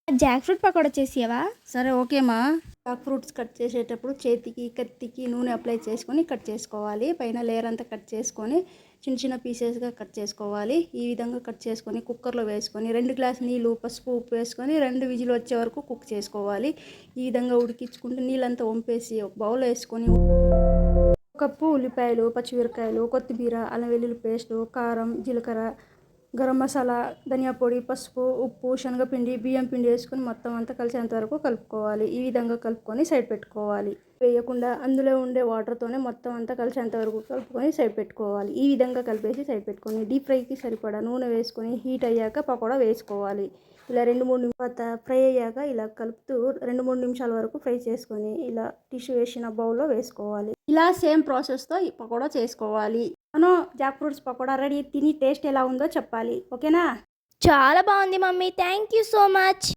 Jack fruit pakoda చేసేవా? సరే ఓకేమా. Jack fruits cut చేసేటప్పుడు చేతికి కత్తికి నూనె అప్లై చేసుకొని కట్ చేసుకోవాలి. పైన లేయర్ అంతా కట్ చేసుకొని చిన్న చిన్న పీసెస్గా కట్ చేసుకోవాలి. ఈ విధంగా కట్ చేసుకొని కుక్కర్లో వేసుకొని 2 గ్లాస్ నీళ్ళు, పసుపు, ఉప్పు వేసుకొని 2 విజిల్ వచ్చే వరకు కుక్ చేసుకోవాలి. ఈ విధంగా ఉడికించుకుంటూ నీళ్ళంతా వంపేసి ఒక బౌల్లో వేసుకొని 1 కప్పు ఉల్లిపాయలు, పచ్చిమిరకాయలు, కొత్తిమీర, అల్లం వెల్లుల్లి పేస్టు, కారం, జీలకర్ర, గరం మసాలా, ధనియా పొడి, పసుపు, ఉప్పు, శనగపిండి, బియ్యం పిండి వేసుకొని మొత్తం అంతా కలిసేంత వరకు కలుపుకోవాలి. ఈ విధంగా కలుపుకొని సైడ్ పెట్టుకోవాలి. వేయకుండా అందులో ఉండే వాటర్తోనే మొత్తం అంతా కలిసేంత వరకు కలుపుకొని సైడ్ పెట్టుకోవాలి. ఈ విధంగా కలిపేసి సైడ్ పెట్టుకొని డీప్ ఫ్రైకి సరిపడా నూనె వేసుకొని హీట్ అయ్యాక పకోడా వేసుకోవాలి. ఇలా 2-3 నిమిషాలు ఫ్రై అయ్యాక ఇలా కలుపుతూ 2-3 నిమిషాల వరకు ఫ్రై చేసుకొని ఇలా టిష్యూ వేసిన బౌల్లో వేసుకోవాలి. ఇలా సేమ్ ప్రాసెస్తో ఈ పకోడా చేసుకోవాలి. మనం జాక్ ఫ్రూట్స్ పకోడా రెడీ. తిని టేస్ట్ ఎలా ఉందో చెప్పాలి. ఓకేనా? చాలా బాగుంది mummy, thank you so much.